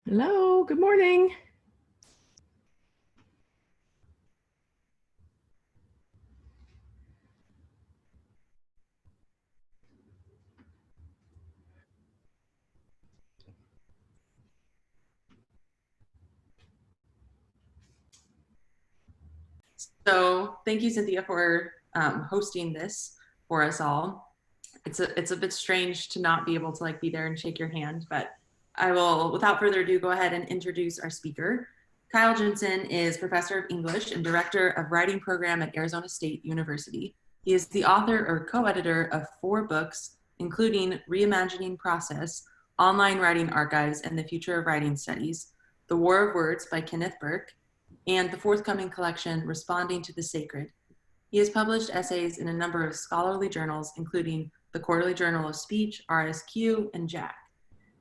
Hello, good morning. So thank you, Cynthia, for hosting this for us all. It's a bit strange to not be able to be there and shake your hand, but I will, without further ado, go ahead and introduce our speaker. Kyle Jensen is professor of English and director of writing program at Arizona State University. He is the author or co-editor of 4 books, including Reimagining Process, Online Writing Archives, and the Future of Writing Studies, The War of Words by Kenneth Burke, and the forthcoming collection, Responding to the Sacred. He has published essays in a number of scholarly journals, including the Quarterly Journal of Speech, RSQ, and Jack.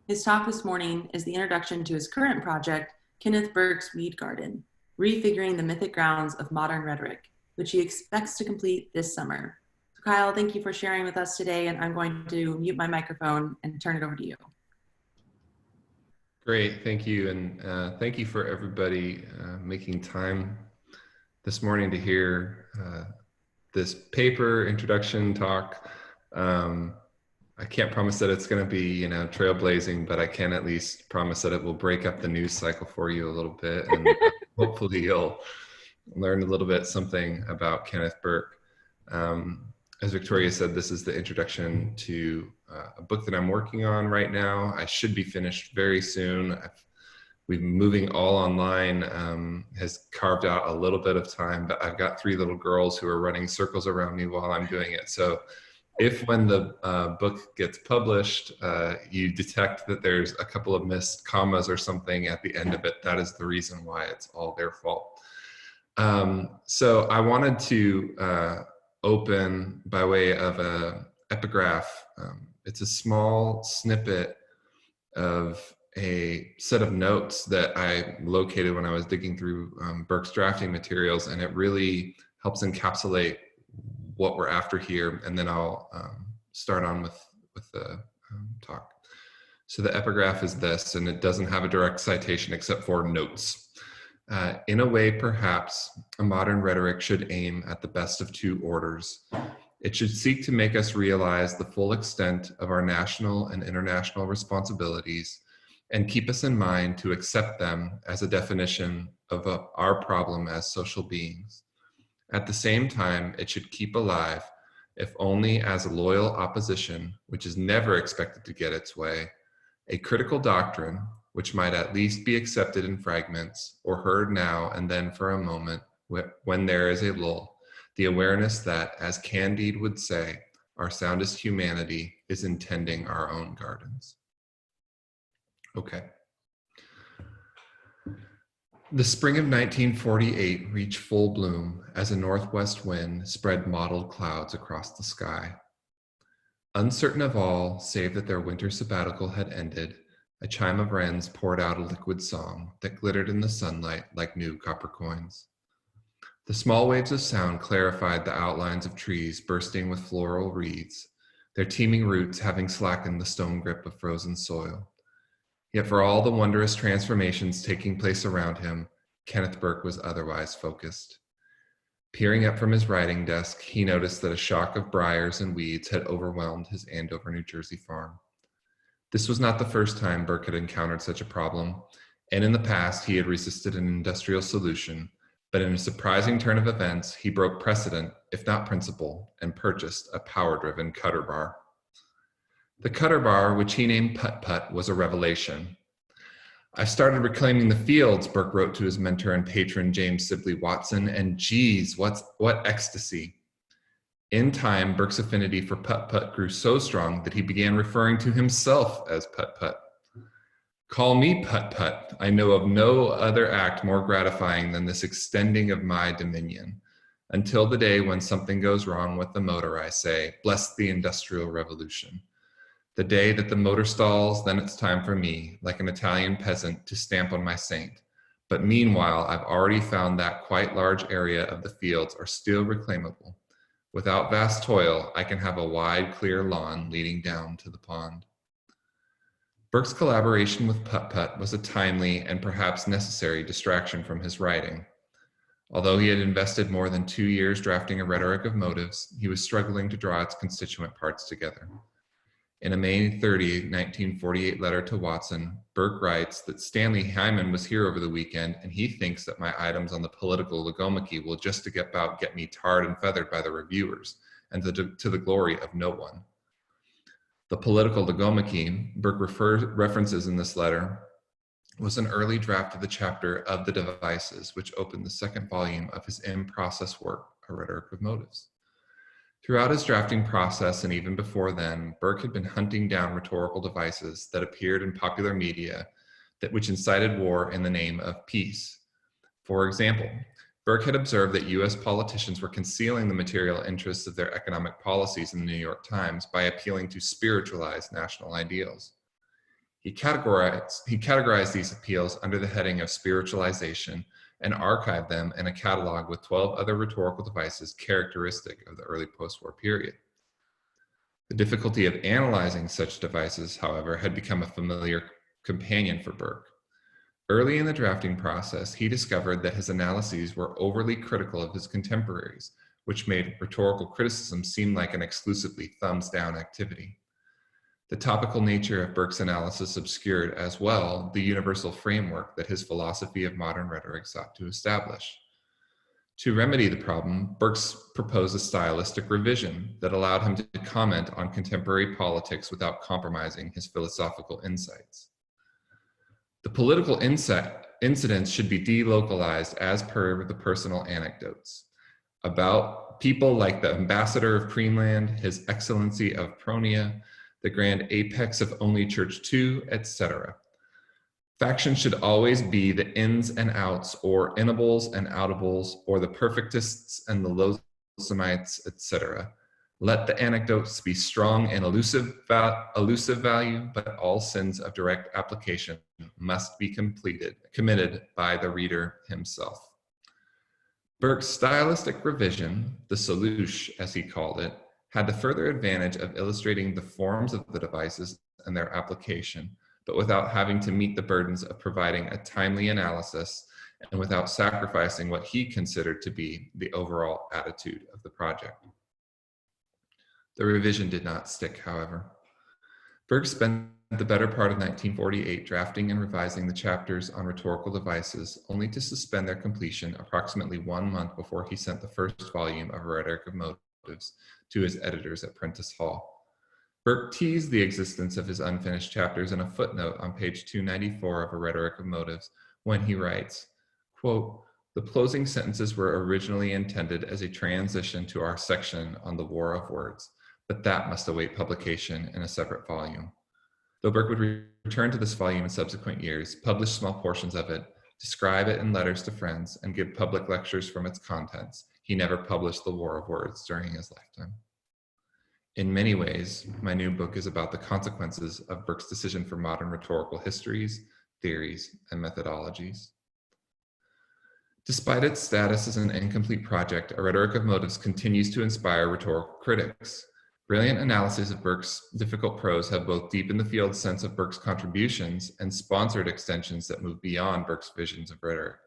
His talk this morning is the introduction to his current project, Kenneth Burke's Weedgarden, Refiguring the Mythic Grounds of Modern Rhetoric, which he expects to complete this summer. So Kyle, thank you for sharing with us today, and I'm going to mute my microphone and turn it over to you. Great, thank you, and thank you for everybody making time this morning to hear this paper introduction talk. I can't promise that it's going to be, trailblazing, but I can at least promise that it will break up the news cycle for you a little bit, and hopefully you'll learn a little bit something about Kenneth Burke. As Victoria said, this is the introduction to a book that I'm working on right now. I should be finished very soon. We've been moving all online, has carved out a little bit of time, but I've got 3 little girls who are running circles around me while I'm doing it. So if when the book gets published, you detect that there's a couple of missed commas or something at the end of it, that is the reason why. It's all their fault. So I wanted to open by way of an epigraph. It's a small snippet of a set of notes that I located when I was digging through Burke's drafting materials, and it really helps encapsulate what we're after here, and then I'll start on with the talk. So the epigraph is this, and it doesn't have a direct citation except for notes. In a way, perhaps, a modern rhetoric should aim at the best of 2 orders. It should seek to make us realize the full extent of our national and international responsibilities and keep us in mind to accept them as a definition of our problem as social beings. At the same time, it should keep alive, if only as a loyal opposition, which is never expected to get its way, a critical doctrine, which might at least be accepted in fragments or heard now and then for a moment when there is a lull, the awareness that, as Candide would say, our soundest humanity is in tending our own gardens. Okay. The spring of 1948 reached full bloom as a northwest wind spread mottled clouds across the sky. Uncertain of all, save that their winter sabbatical had ended, a chime of wrens poured out a liquid song that glittered in the sunlight like new copper coins. The small waves of sound clarified the outlines of trees bursting with floral wreaths, their teeming roots having slackened the stone grip of frozen soil. Yet for all the wondrous transformations taking place around him, Kenneth Burke was otherwise focused. Peering up from his writing desk, he noticed that a shock of briars and weeds had overwhelmed his Andover, New Jersey farm. This was not the first time Burke had encountered such a problem, and in the past he had resisted an industrial solution, but in a surprising turn of events, he broke precedent, if not principle, and purchased a power-driven cutter bar. The cutter bar, which he named Putt-Putt, was a revelation. "I've started reclaiming the fields," Burke wrote to his mentor and patron, James Sibley Watson, and geez, what ecstasy. In time, Burke's affinity for Putt-Putt grew so strong that he began referring to himself as Putt-Putt. "Call me Putt-Putt. I know of no other act more gratifying than this extending of my dominion. Until the day when something goes wrong with the motor, I say, bless the Industrial Revolution. The day that the motor stalls, then it's time for me, like an Italian peasant, to stamp on my saint. But meanwhile, I've already found that quite large area of the fields are still reclaimable. Without vast toil, I can have a wide, clear lawn leading down to the pond." Burke's collaboration with Put-Put was a timely and perhaps necessary distraction from his writing. Although he had invested more than 2 years drafting a rhetoric of motives, he was struggling to draw its constituent parts together. In a May 30, 1948 letter to Watson, Burke writes that Stanley Hyman was here over the weekend and he thinks that my items on the political logomachy will just about get me tarred and feathered by the reviewers and to the glory of no one. The political logomachy Burke references in this letter was an early draft of the chapter of the devices, which opened the second volume of his in-process work, A Rhetoric of Motives. Throughout his drafting process, and even before then, Burke had been hunting down rhetorical devices that appeared in popular media which incited war in the name of peace. For example, Burke had observed that US politicians were concealing the material interests of their economic policies in the New York Times by appealing to spiritualized national ideals. He categorized these appeals under the heading of spiritualization and archived them in a catalog with 12 other rhetorical devices characteristic of the early post-war period. The difficulty of analyzing such devices, however, had become a familiar companion for Burke. Early in the drafting process, he discovered that his analyses were overly critical of his contemporaries, which made rhetorical criticism seem like an exclusively thumbs-down activity. The topical nature of Burke's analysis obscured, as well, the universal framework that his philosophy of modern rhetoric sought to establish. To remedy the problem, Burke proposed a stylistic revision that allowed him to comment on contemporary politics without compromising his philosophical insights. The political incidents should be delocalized as per the personal anecdotes about people like the ambassador of Greenland, his excellency of Pronia, the grand apex of only Church 2, etc. Faction should always be the ins and outs, or inables and outables, or the perfectists and the loathsomeites, etc. Let the anecdotes be strong and elusive value, but all sins of direct application must be committed by the reader himself. Burke's stylistic revision, the solution as he called it, had the further advantage of illustrating the forms of the devices and their application, but without having to meet the burdens of providing a timely analysis and without sacrificing what he considered to be the overall attitude of the project. The revision did not stick, however. Burke spent the better part of 1948 drafting and revising the chapters on rhetorical devices, only to suspend their completion approximately 1 month before he sent the first volume of Rhetoric of Motives to his editors at Prentice Hall. Burke teased the existence of his unfinished chapters in a footnote on page 294 of A Rhetoric of Motives when he writes, quote, "The closing sentences were originally intended as a transition to our section on the War of Words, but that must await publication in a separate volume." Though Burke would return to this volume in subsequent years, publish small portions of it, describe it in letters to friends, and give public lectures from its contents, he never published the War of Words during his lifetime. In many ways, my new book is about the consequences of Burke's decision for modern rhetorical histories, theories, and methodologies. Despite its status as an incomplete project, A Rhetoric of Motives continues to inspire rhetorical critics. Brilliant analyses of Burke's difficult prose have both deepened the field's sense of Burke's contributions and sponsored extensions that move beyond Burke's visions of rhetoric.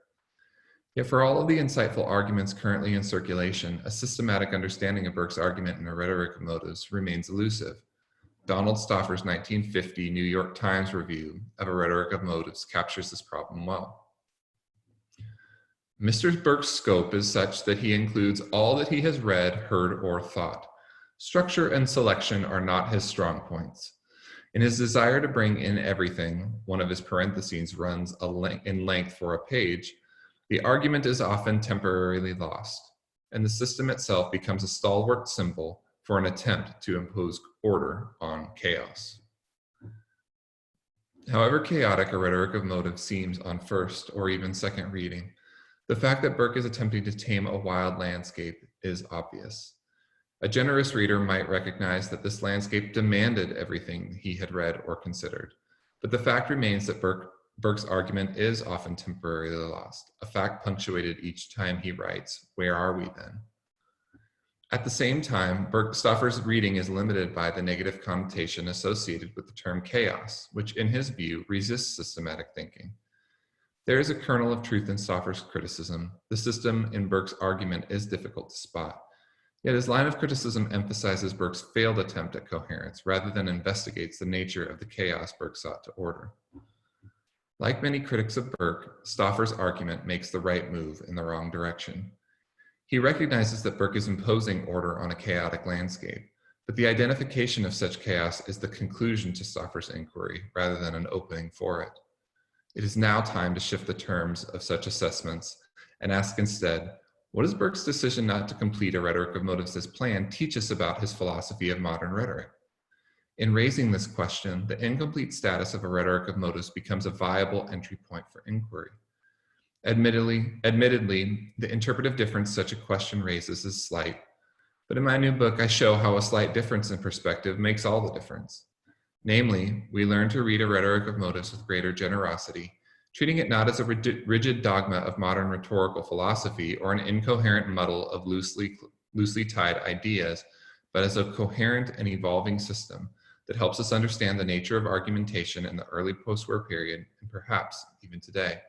Yet for all of the insightful arguments currently in circulation, a systematic understanding of Burke's argument in A Rhetoric of Motives remains elusive. Donald Stauffer's 1950 New York Times review of A Rhetoric of Motives captures this problem well. Mr. Burke's scope is such that he includes all that he has read, heard, or thought. Structure and selection are not his strong points. In his desire to bring in everything, one of his parentheses runs in length for a page, the argument is often temporarily lost, and the system itself becomes a stalwart symbol for an attempt to impose order on chaos. However chaotic A Rhetoric of Motives seems on first or even second reading, the fact that Burke is attempting to tame a wild landscape is obvious. A generous reader might recognize that this landscape demanded everything he had read or considered, but the fact remains that Burke's argument is often temporarily lost, a fact punctuated each time he writes, "Where are we then?" At the same time, Stoffer's reading is limited by the negative connotation associated with the term chaos, which in his view resists systematic thinking. There is a kernel of truth in Stoffer's criticism. The system in Burke's argument is difficult to spot. Yet his line of criticism emphasizes Burke's failed attempt at coherence rather than investigates the nature of the chaos Burke sought to order. Like many critics of Burke, Stoffer's argument makes the right move in the wrong direction. He recognizes that Burke is imposing order on a chaotic landscape, but the identification of such chaos is the conclusion to Stoffer's inquiry rather than an opening for it. It is now time to shift the terms of such assessments and ask instead, what does Burke's decision not to complete a rhetoric of motives as planned teach us about his philosophy of modern rhetoric? In raising this question, the incomplete status of a rhetoric of motives becomes a viable entry point for inquiry. Admittedly, the interpretive difference such a question raises is slight, but in my new book, I show how a slight difference in perspective makes all the difference. Namely, we learn to read a rhetoric of motives with greater generosity, treating it not as a rigid dogma of modern rhetorical philosophy or an incoherent muddle of loosely tied ideas, but as a coherent and evolving system that helps us understand the nature of argumentation in the early post-war period and perhaps even today.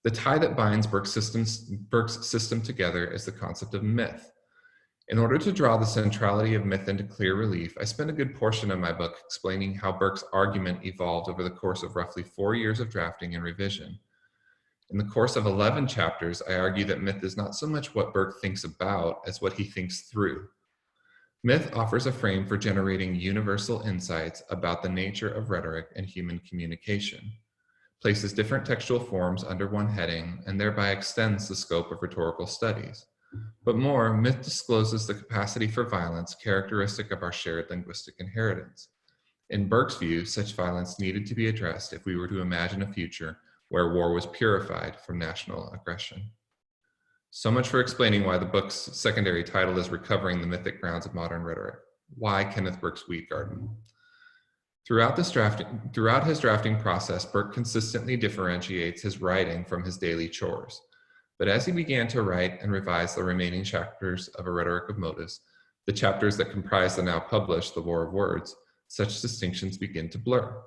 The tie that binds Burke's system together is the concept of myth. In order to draw the centrality of myth into clear relief, I spent a good portion of my book explaining how Burke's argument evolved over the course of roughly 4 years of drafting and revision. In the course of 11 chapters, I argue that myth is not so much what Burke thinks about as what he thinks through. Myth offers a frame for generating universal insights about the nature of rhetoric and human communication, places different textual forms under one heading, and thereby extends the scope of rhetorical studies. But more, myth discloses the capacity for violence characteristic of our shared linguistic inheritance. In Burke's view, such violence needed to be addressed if we were to imagine a future where war was purified from national aggression. So much for explaining why the book's secondary title is Recovering the Mythic Grounds of Modern Rhetoric. Why Kenneth Burke's Weedgarden? Throughout his drafting process, Burke consistently differentiates his writing from his daily chores. But as he began to write and revise the remaining chapters of A Rhetoric of Motives, the chapters that comprise the now published The War of Words, such distinctions begin to blur.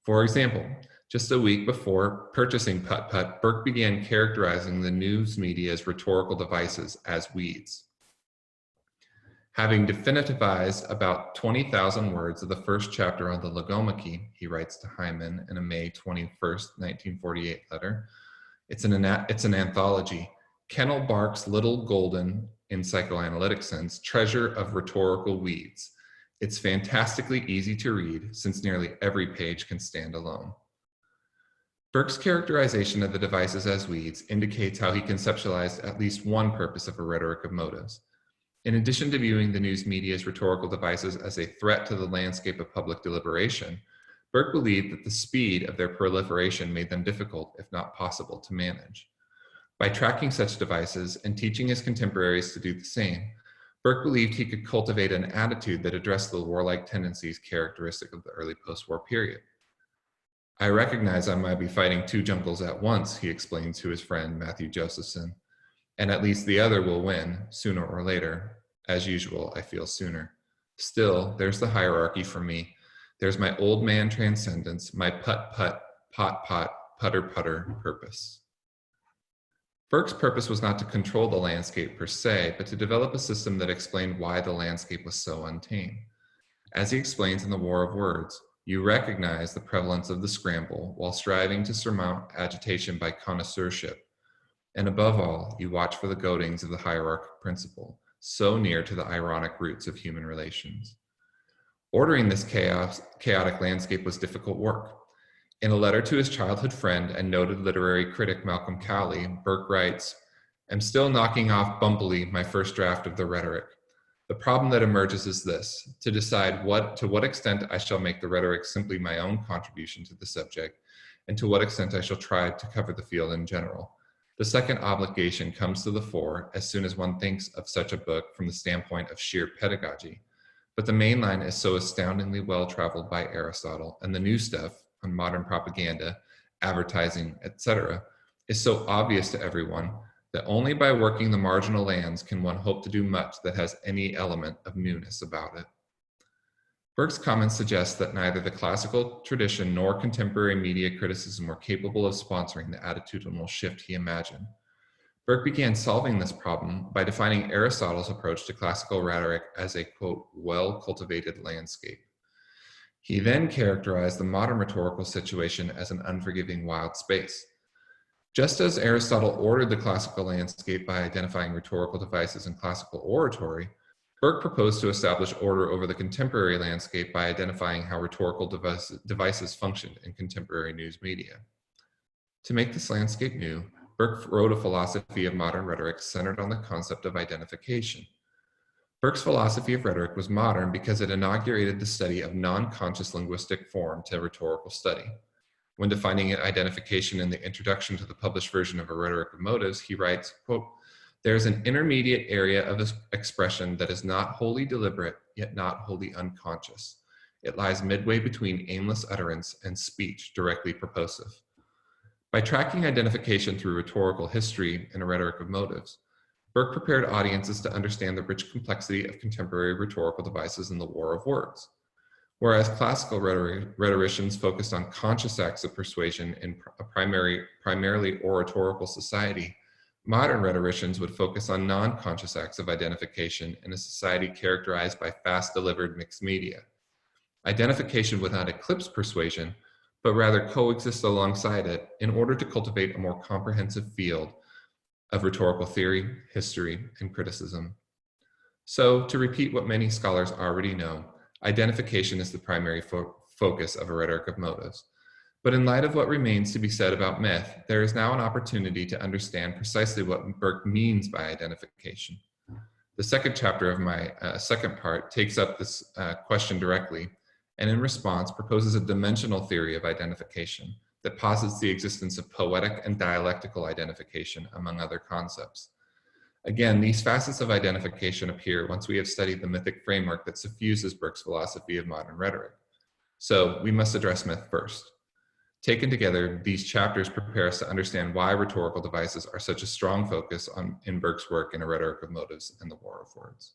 For example, just a week before purchasing Putt-Putt, Burke began characterizing the news media's rhetorical devices as weeds. Having definitivized about 20,000 words of the first chapter on the logomachy, he writes to Hyman in a May 21st, 1948 letter, it's an anthology, Kennel Bark's Little Golden, in psychoanalytic sense, treasure of rhetorical weeds. It's fantastically easy to read since nearly every page can stand alone. Burke's characterization of the devices as weeds indicates how he conceptualized at least one purpose of A Rhetoric of Motives. In addition to viewing the news media's rhetorical devices as a threat to the landscape of public deliberation, Burke believed that the speed of their proliferation made them difficult, if not possible, to manage. By tracking such devices and teaching his contemporaries to do the same, Burke believed he could cultivate an attitude that addressed the warlike tendencies characteristic of the early post-war period. I recognize I might be fighting two jungles at once, he explained to his friend Matthew Josephson, and at least the other will win, sooner or later. As usual, I feel sooner. Still, there's the hierarchy for me. There's my old man transcendence, my putt-putt, pot-pot, putter-putter purpose. Burke's purpose was not to control the landscape per se, but to develop a system that explained why the landscape was so untamed. As he explains in The War of Words, you recognize the prevalence of the scramble while striving to surmount agitation by connoisseurship. And above all, you watch for the goadings of the hierarchical principle, so near to the ironic roots of human relations. Ordering this chaotic landscape was difficult work. In a letter to his childhood friend and noted literary critic Malcolm Cowley, Burke writes, I'm still knocking off bumpily my first draft of the rhetoric. The problem that emerges is this, to decide to what extent I shall make the rhetoric simply my own contribution to the subject, and to what extent I shall try to cover the field in general. The second obligation comes to the fore as soon as one thinks of such a book from the standpoint of sheer pedagogy. But the main line is so astoundingly well traveled by Aristotle, and the new stuff on modern propaganda, advertising, etc., is so obvious to everyone that only by working the marginal lands can one hope to do much that has any element of newness about it. Burke's comments suggest that neither the classical tradition nor contemporary media criticism were capable of sponsoring the attitudinal shift he imagined. Burke began solving this problem by defining Aristotle's approach to classical rhetoric as a, quote, well-cultivated landscape. He then characterized the modern rhetorical situation as an unforgiving wild space. Just as Aristotle ordered the classical landscape by identifying rhetorical devices in classical oratory, Burke proposed to establish order over the contemporary landscape by identifying how rhetorical devices functioned in contemporary news media. To make this landscape new, Burke wrote a philosophy of modern rhetoric centered on the concept of identification. Burke's philosophy of rhetoric was modern because it inaugurated the study of non-conscious linguistic form to rhetorical study. When defining identification in the introduction to the published version of A Rhetoric of Motives, he writes, quote, "There is an intermediate area of expression that is not wholly deliberate, yet not wholly unconscious. It lies midway between aimless utterance and speech directly purposive." By tracking identification through rhetorical history in A Rhetoric of Motives, Burke prepared audiences to understand the rich complexity of contemporary rhetorical devices in the war of words. Whereas classical rhetoricians focused on conscious acts of persuasion in a primarily oratorical society, modern rhetoricians would focus on non-conscious acts of identification in a society characterized by fast-delivered mixed media. Identification would not eclipse persuasion, but rather coexist alongside it in order to cultivate a more comprehensive field of rhetorical theory, history, and criticism. So, to repeat what many scholars already know, identification is the primary focus of A Rhetoric of Motives. But in light of what remains to be said about myth, there is now an opportunity to understand precisely what Burke means by identification. The second chapter of my second part takes up this question directly, and in response proposes a dimensional theory of identification that posits the existence of poetic and dialectical identification, among other concepts. Again, these facets of identification appear once we have studied the mythic framework that suffuses Burke's philosophy of modern rhetoric. So we must address myth first. Taken together, these chapters prepare us to understand why rhetorical devices are such a strong focus in Burke's work in A Rhetoric of Motives and the War of Words.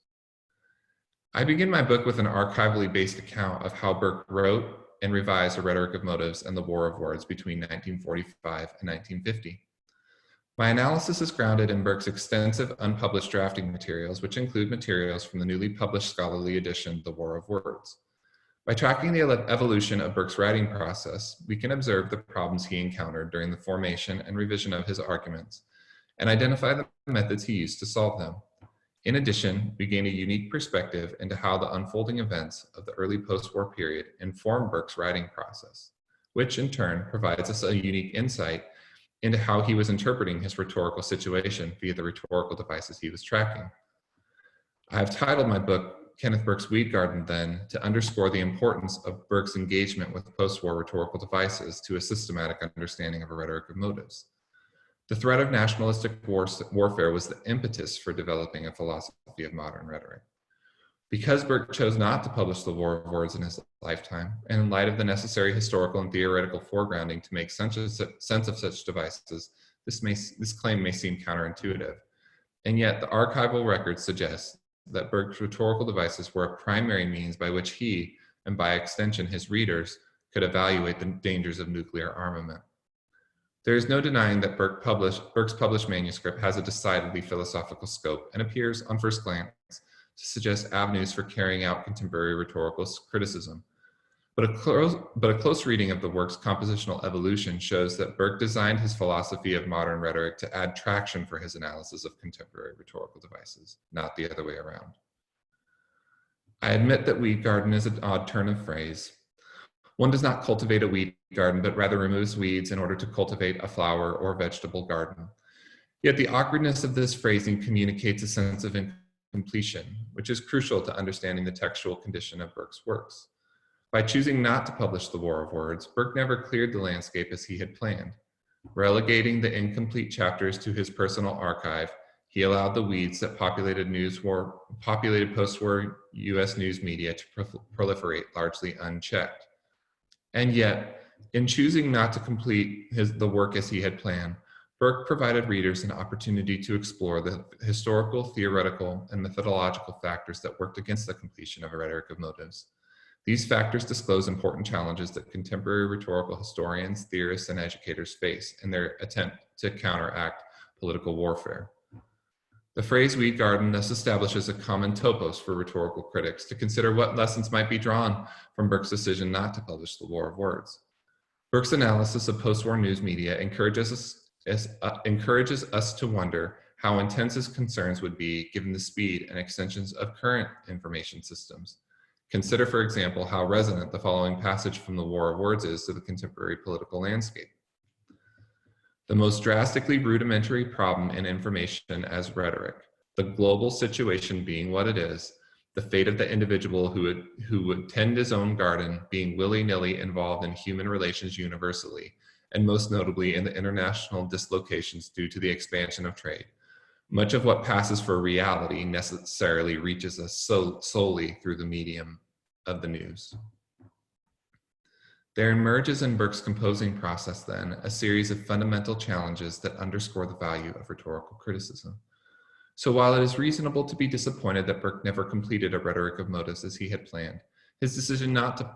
I begin my book with an archivally based account of how Burke wrote and revised A Rhetoric of Motives and the War of Words between 1945 and 1950. My analysis is grounded in Burke's extensive unpublished drafting materials, which include materials from the newly published scholarly edition, The War of Words. By tracking the evolution of Burke's writing process, we can observe the problems he encountered during the formation and revision of his arguments, and identify the methods he used to solve them. In addition, we gain a unique perspective into how the unfolding events of the early post-war period inform Burke's writing process, which in turn provides us a unique insight into how he was interpreting his rhetorical situation via the rhetorical devices he was tracking. I have titled my book, Kenneth Burke's Weedgarden, then, to underscore the importance of Burke's engagement with post-war rhetorical devices to a systematic understanding of A Rhetoric of Motives. The threat of nationalistic warfare was the impetus for developing a philosophy of modern rhetoric. Because Burke chose not to publish The War of Words in his lifetime, and in light of the necessary historical and theoretical foregrounding to make sense of such devices, this claim may seem counterintuitive. And yet the archival record suggests that Burke's rhetorical devices were a primary means by which he, and by extension his readers, could evaluate the dangers of nuclear armament. There is no denying that Burke's published manuscript has a decidedly philosophical scope and appears, on first glance, to suggest avenues for carrying out contemporary rhetorical criticism. But a close reading of the work's compositional evolution shows that Burke designed his philosophy of modern rhetoric to add traction for his analysis of contemporary rhetorical devices, not the other way around. I admit that Weedgarden is an odd turn of phrase. One does not cultivate a weed garden, but rather removes weeds in order to cultivate a flower or vegetable garden. Yet the awkwardness of this phrasing communicates a sense of incompletion, which is crucial to understanding the textual condition of Burke's works. By choosing not to publish The War of Words, Burke never cleared the landscape as he had planned. Relegating the incomplete chapters to his personal archive, he allowed the weeds that populated post-war US news media to proliferate largely unchecked. And yet, in choosing not to complete the work as he had planned, Burke provided readers an opportunity to explore the historical, theoretical, and methodological factors that worked against the completion of a rhetoric of motives. These factors disclose important challenges that contemporary rhetorical historians, theorists, and educators face in their attempt to counteract political warfare. The phrase Weedgarden thus establishes a common topos for rhetorical critics to consider what lessons might be drawn from Burke's decision not to publish The War of Words. Burke's analysis of post-war news media encourages us to wonder how intense his concerns would be given the speed and extensions of current information systems. Consider, for example, how resonant the following passage from The War of Words is to the contemporary political landscape. The most drastically rudimentary problem in information as rhetoric, the global situation being what it is, the fate of the individual who would tend his own garden being willy-nilly involved in human relations universally, and most notably in the international dislocations due to the expansion of trade. Much of what passes for reality necessarily reaches us solely through the medium of the news. There emerges in Burke's composing process, then, a series of fundamental challenges that underscore the value of rhetorical criticism. So while it is reasonable to be disappointed that Burke never completed a rhetoric of motives as he had planned, his decision not to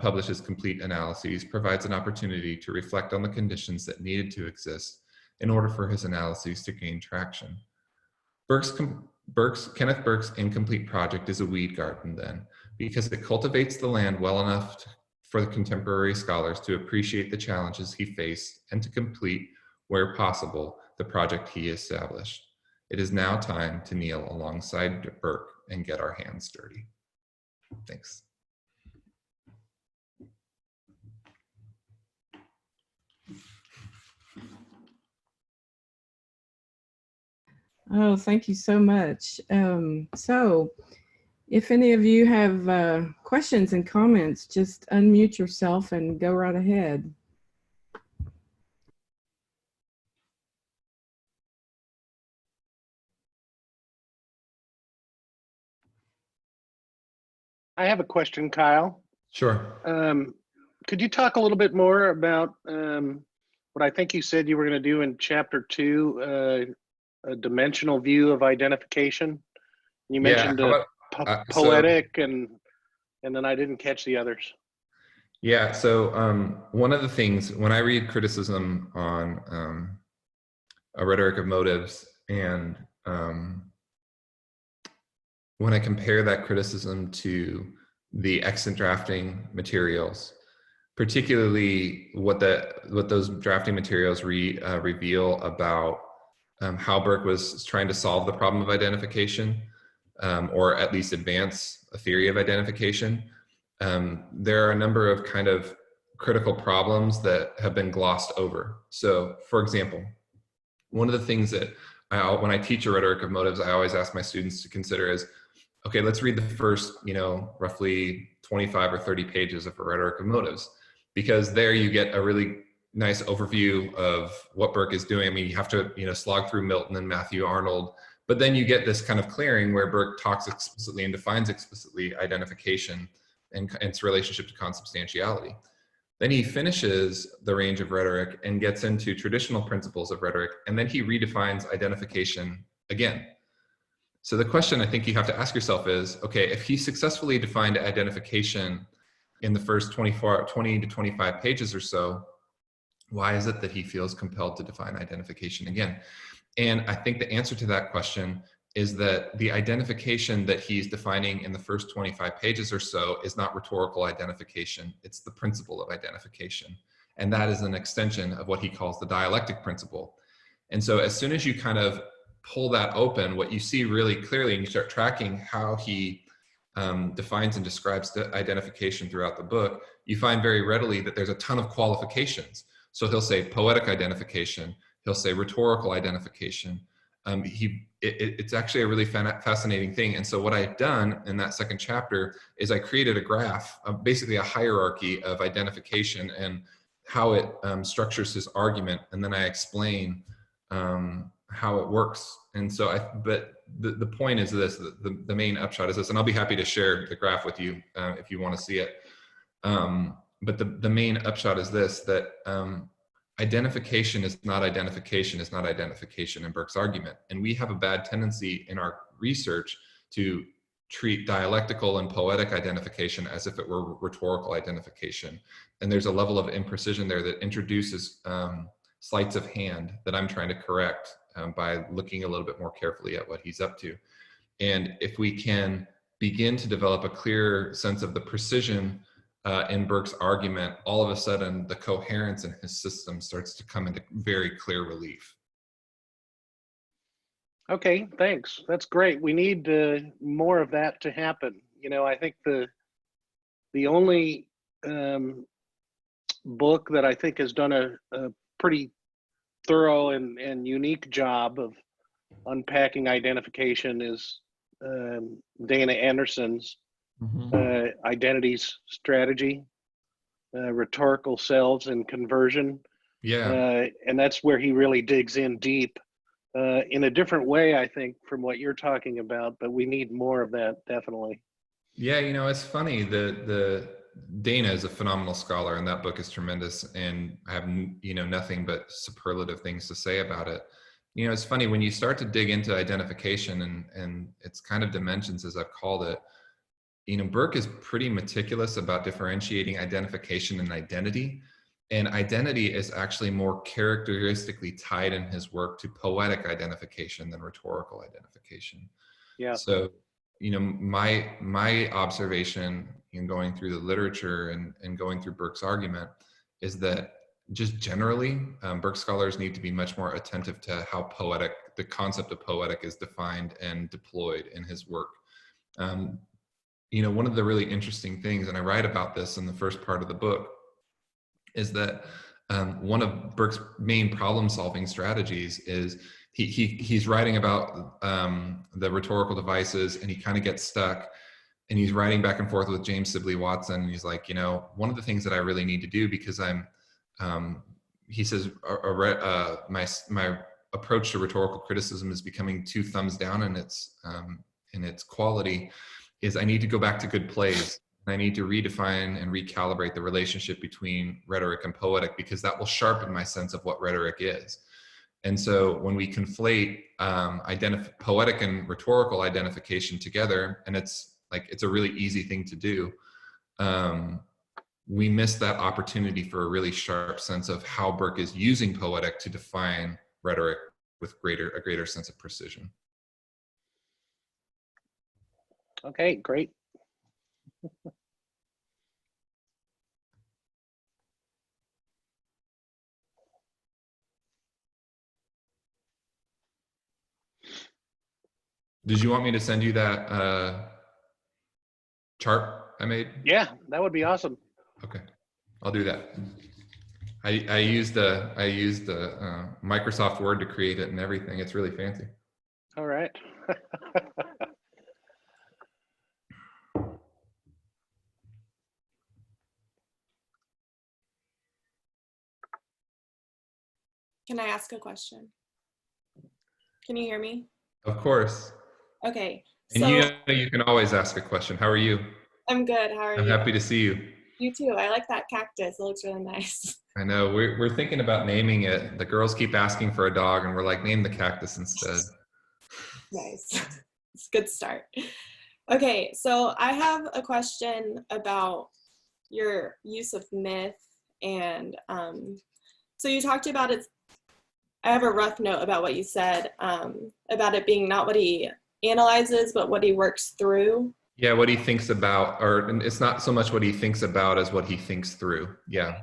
publish his complete analyses provides an opportunity to reflect on the conditions that needed to exist in order for his analyses to gain traction. Kenneth Burke's incomplete project is a weed garden, then, because it cultivates the land well enough for the contemporary scholars to appreciate the challenges he faced and to complete, where possible, the project he established. It is now time to kneel alongside Burke and get our hands dirty. Thanks. Oh, thank you so much. So if any of you have questions and comments, just unmute yourself and go right ahead. I have a question, Kyle. Sure. Could you talk a little bit more about what I think you said you were going to do in chapter 2, a dimensional view of identification? You mentioned poetic, and then I didn't catch the others. Yeah, so one of the things, when I read criticism on a rhetoric of motives, and when I compare that criticism to the extant drafting materials, particularly what those drafting materials reveal about how Burke was trying to solve the problem of identification, or at least advance a theory of identification, there are a number of kind of critical problems that have been glossed over. So, for example, one of the things that when I teach a rhetoric of motives, I always ask my students to consider is, okay, let's read the first, roughly 25 or 30 pages of a rhetoric of motives, because there you get a really nice overview of what Burke is doing. I mean, you have to, slog through Milton and Matthew Arnold, but then you get this kind of clearing where Burke talks explicitly and defines explicitly identification and its relationship to consubstantiality. Then he finishes the range of rhetoric and gets into traditional principles of rhetoric, and then he redefines identification again. So the question I think you have to ask yourself is, okay, if he successfully defined identification in the first 20 to 25 pages or so, why is it that he feels compelled to define identification again? And I think the answer to that question is that the identification that he's defining in the first 25 pages or so is not rhetorical identification, it's the principle of identification. And that is an extension of what he calls the dialectic principle. And so as soon as you kind of pull that open, what you see really clearly, and you start tracking how he defines and describes the identification throughout the book, you find very readily that there's a ton of qualifications. So he'll say poetic identification, he'll say rhetorical identification. It's actually a really fascinating thing. And so what I've done in that second chapter is I created a graph, basically a hierarchy of identification and how it structures his argument. And then I explain how it works. And so but the point is this, the main upshot is this, and I'll be happy to share the graph with you if you want to see it. But the main upshot is this, that identification is not identification is not identification in Burke's argument. And we have a bad tendency in our research to treat dialectical and poetic identification as if it were rhetorical identification. And there's a level of imprecision there that introduces sleights of hand that I'm trying to correct by looking a little bit more carefully at what he's up to. And if we can begin to develop a clear sense of the precision in Burke's argument, all of a sudden the coherence in his system starts to come into very clear relief. Okay, thanks. That's great. We need more of that to happen. You know, I think the only book that I think has done a pretty thorough and unique job of unpacking identification is Dana Anderson's Identities Strategy, Rhetorical Selves and Conversion. Yeah. And that's where he really digs in deep in a different way, I think, from what you're talking about, but we need more of that, definitely. Yeah, you know, it's funny, the Dana is a phenomenal scholar, and that book is tremendous, and I have, you know, nothing but superlative things to say about it. You know, it's funny when you start to dig into identification and its kind of dimensions, as I've called it. You know, Burke is pretty meticulous about differentiating identification and identity. And identity is actually more characteristically tied in his work to poetic identification than rhetorical identification. Yeah. So, you know, my observation in going through the literature and going through Burke's argument is that just generally, Burke scholars need to be much more attentive to how poetic, the concept of poetic is defined and deployed in his work. You know, one of the really interesting things, and I write about this in the first part of the book, is that one of Burke's main problem-solving strategies is he's writing about the rhetorical devices, and he kind of gets stuck, and he's writing back and forth with James Sibley Watson, and he's like, you know, one of the things that I really need to do, because he says, my approach to rhetorical criticism is becoming too thumbs down in its quality, is I need to go back to good plays. I need to redefine and recalibrate the relationship between rhetoric and poetic, because that will sharpen my sense of what rhetoric is. And so when we conflate poetic and rhetorical identification together, and it's a really easy thing to do, we miss that opportunity for a really sharp sense of how Burke is using poetic to define rhetoric with a greater sense of precision. Okay, great. Did you want me to send you that chart I made? Yeah, that would be awesome. Okay, I'll do that. I used Microsoft Word to create it and everything. It's really fancy. All right. Can I ask a question? Can you hear me? Of course. Okay. And so, you know you can always ask a question. How are you? I'm good. How are you? I'm happy to see you. You too. I like that cactus. It looks really nice. I know. We're thinking about naming it. The girls keep asking for a dog, and we're like, name the cactus instead. Nice. It's a good start. Okay, so I have a question about your use of myth, and so you talked about it. I have a rough note about what you said about it being not what he analyzes, but what he works through. Yeah, what he thinks about, or it's not so much what he thinks about as what he thinks through. Yeah.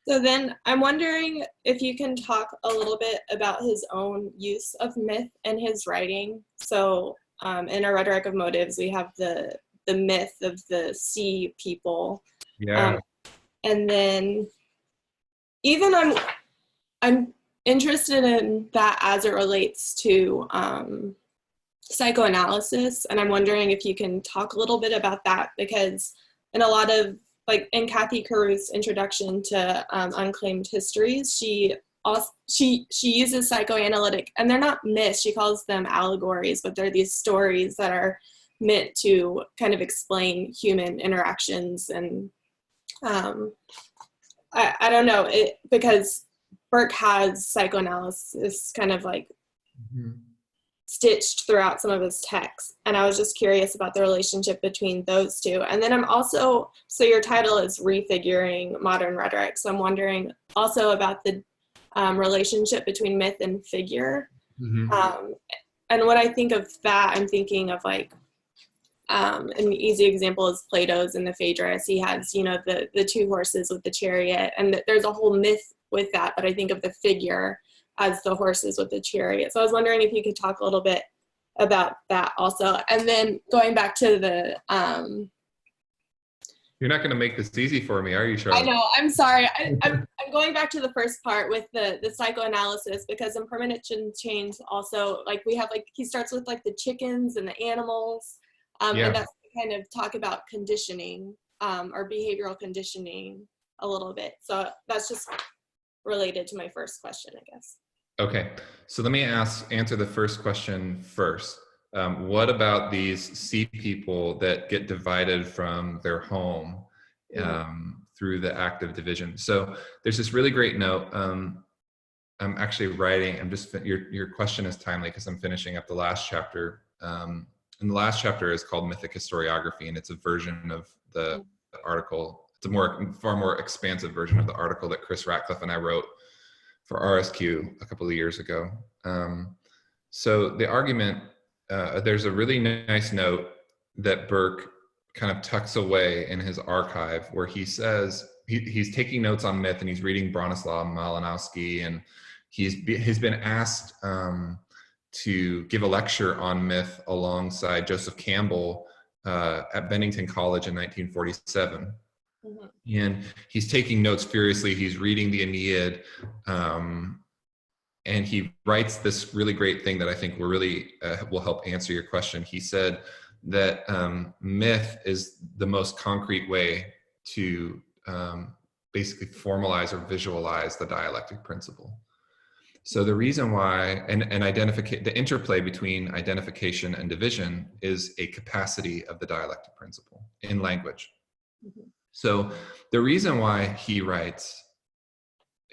So then I'm wondering if you can talk a little bit about his own use of myth in his writing. So in our Rhetoric of Motives, we have the myth of the sea people. Yeah. And then even I'm interested in that as it relates to psychoanalysis, and I'm wondering if you can talk a little bit about that, because in a lot of, like in Kathy Caruth's introduction to Unclaimed Histories, she uses psychoanalytic, and they're not myths, she calls them allegories, but they're these stories that are meant to kind of explain human interactions. And I don't know, because Burke has psychoanalysis kind of like stitched throughout some of his texts. And I was just curious about the relationship between those two. And then I'm also, so your title is Refiguring Modern Rhetoric. So I'm wondering also about the relationship between myth and figure. And when I think of that, I'm thinking of like, an easy example is Plato's in the Phaedrus. He has, you know, the two horses with the chariot, and there's a whole myth with that, but I think of the figure as the horses with the chariot. So I was wondering if you could talk a little bit about that also. And then going back to the You're not going to make this easy for me, are you, Charlotte? I know, I'm sorry. I'm going back to the first part with the psychoanalysis, because in permanent change also, like we have like, he starts with like the chickens and the animals, and that's kind of talk about conditioning, or behavioral conditioning a little bit. So that's just related to my first question, I guess. Okay, so let me answer the first question first. What about these sea people that get divided from their home through the act of division? So there's this really great note. I'm actually writing, your question is timely because I'm finishing up the last chapter. And the last chapter is called Mythic Historiography, and it's a version of the article. It's a far more expansive version of the article that Chris Ratcliffe and I wrote for RSQ a couple of years ago. So the argument, there's a really nice note that Burke kind of tucks away in his archive where he says, he's taking notes on myth and he's reading Bronislaw Malinowski, and he's been asked to give a lecture on myth alongside Joseph Campbell at Bennington College in 1947. And he's taking notes furiously. He's reading the Aeneid, and he writes this really great thing that I think will help answer your question. He said that myth is the most concrete way to basically formalize or visualize the dialectic principle. So the reason why, and the interplay between identification and division is a capacity of the dialectic principle in language. So the reason why he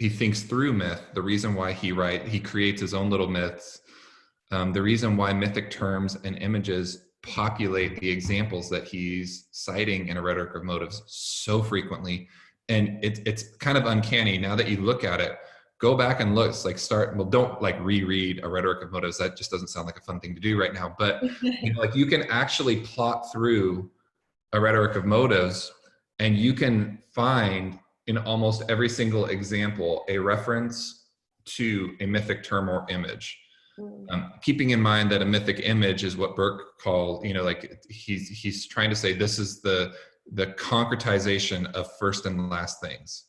thinks through myth, the reason why he creates his own little myths, the reason why mythic terms and images populate the examples that he's citing in A Rhetoric of Motives so frequently. And it's kind of uncanny now that you look at it. Go back and look, don't like reread A Rhetoric of Motives. That just doesn't sound like a fun thing to do right now. But you can actually plot through A Rhetoric of Motives, and you can find in almost every single example a reference to a mythic term or image. Keeping in mind that a mythic image is what Burke called, he's trying to say this is the concretization of first and last things.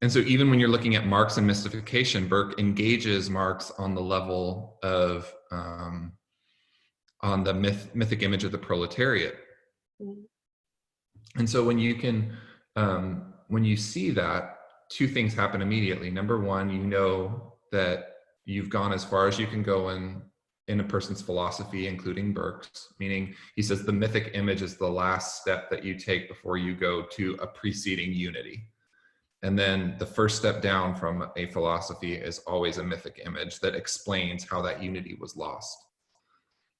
And so even when you're looking at Marx and mystification, Burke engages Marx on the level of, on the mythic image of the proletariat. And so when you see that, two things happen immediately. Number one, you know that you've gone as far as you can go in a person's philosophy, including Burke's, meaning he says the mythic image is the last step that you take before you go to a preceding unity. And then the first step down from a philosophy is always a mythic image that explains how that unity was lost.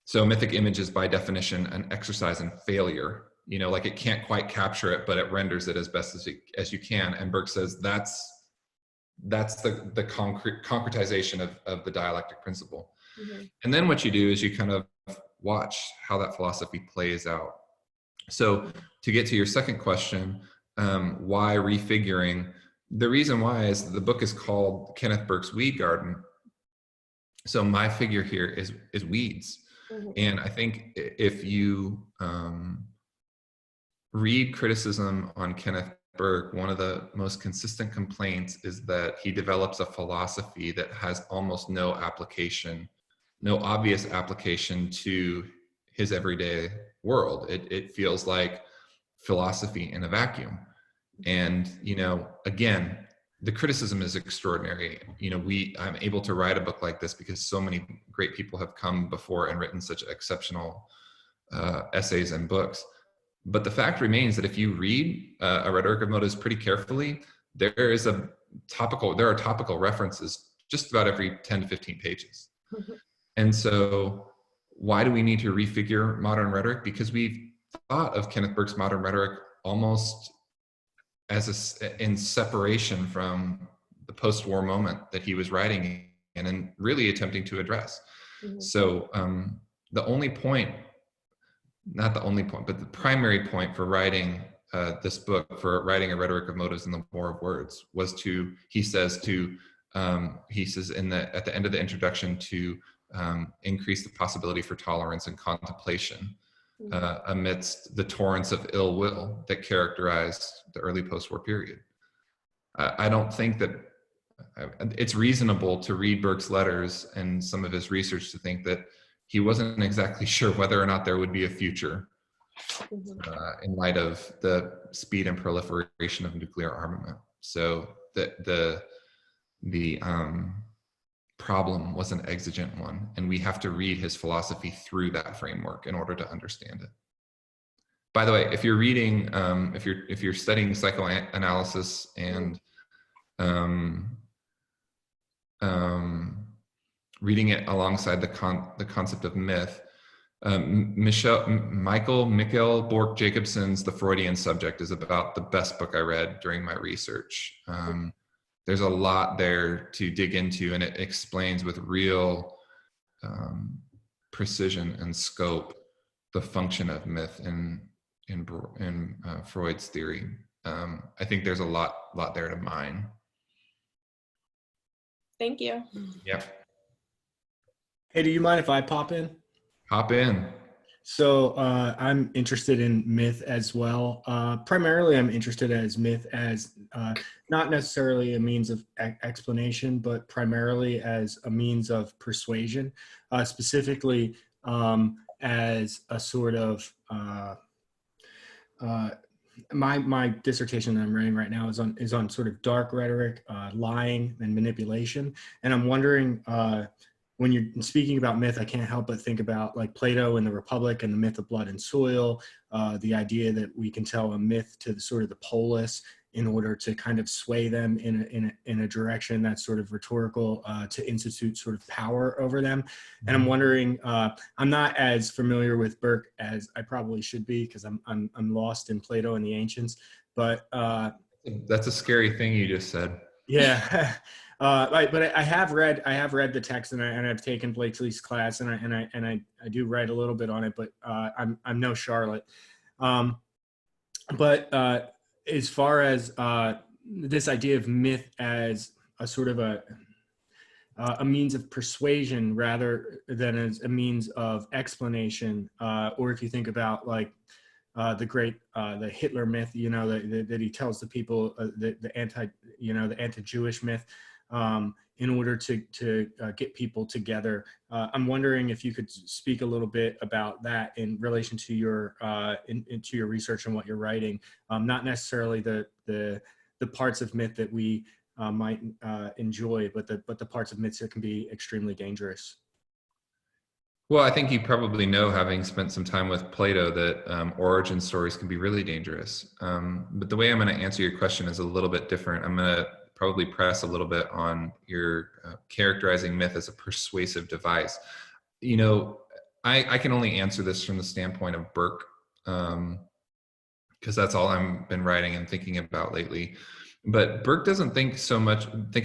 So mythic image is by definition an exercise in failure. It can't quite capture it, but it renders it as best as you can. And Burke says that's the concretization of the dialectic principle. And then what you do is you kind of watch how that philosophy plays out. So to get to your second question, why refiguring? The reason why is the book is called Kenneth Burke's Weedgarden. So my figure here is weeds. And I think if you read criticism on Kenneth Burke, one of the most consistent complaints is that he develops a philosophy that has almost no obvious application to his everyday world. It feels like philosophy in a vacuum. And, again, the criticism is extraordinary. I'm able to write a book like this because so many great people have come before and written such exceptional essays and books. But the fact remains that if you read A Rhetoric of Motives pretty carefully, there is there are topical references just about every 10 to 15 pages. And so why do we need to refigure modern rhetoric? Because we've thought of Kenneth Burke's modern rhetoric almost as in separation from the post-war moment that he was writing in and really attempting to address. So the only point, not the only point, but the primary point for writing this book, for writing A Rhetoric of Motives and the War of Words, was to, he says at the end of the introduction, to increase the possibility for tolerance and contemplation amidst the torrents of ill will that characterized the early post-war period. I don't think that it's reasonable to read Burke's letters and some of his research to think that he wasn't exactly sure whether or not there would be a future in light of the speed and proliferation of nuclear armament. So the problem was an exigent one, and we have to read his philosophy through that framework in order to understand it. By the way, if you're reading, if you're studying psychoanalysis and reading it alongside the concept of myth, Mikhail Bork-Jacobson's The Freudian Subject is about the best book I read during my research. There's a lot there to dig into, and it explains with real precision and scope the function of myth in Freud's theory. I think there's a lot there to mine. Thank you. Yeah. Hey, do you mind if I pop in? Hop in. So I'm interested in myth as well. Primarily, I'm interested as myth as not necessarily a means of explanation, but primarily as a means of persuasion, specifically as a sort of my dissertation that I'm writing right now is on sort of dark rhetoric, lying, and manipulation. And I'm wondering, when you're speaking about myth, I can't help but think about like Plato and the Republic and the myth of blood and soil, the idea that we can tell a myth to sort of the polis in order to kind of sway them in a direction that's sort of rhetorical, to institute sort of power over them. And I'm wondering, I'm not as familiar with Burke as I probably should be, because I'm lost in Plato and the ancients, but that's a scary thing you just said. Yeah. But I have read the text, and I've taken Blakeslee's class, and I do write a little bit on it, but I'm no Charlotte. But as far as this idea of myth as a sort of a means of persuasion rather than as a means of explanation, or if you think about like the Hitler myth, that he tells the people, the anti-Jewish myth, in order to get people together. I'm wondering if you could speak a little bit about that in relation to your into your research and what you're writing. Not necessarily the parts of myth that we might enjoy, but the parts of myths that can be extremely dangerous. Well, I think you probably know, having spent some time with Plato, that origin stories can be really dangerous. But the way I'm going to answer your question is a little bit different. I'm going to probably press a little bit on your characterizing myth as a persuasive device. I can only answer this from the standpoint of Burke, because that's all I've been writing and thinking about lately. But Burke doesn't think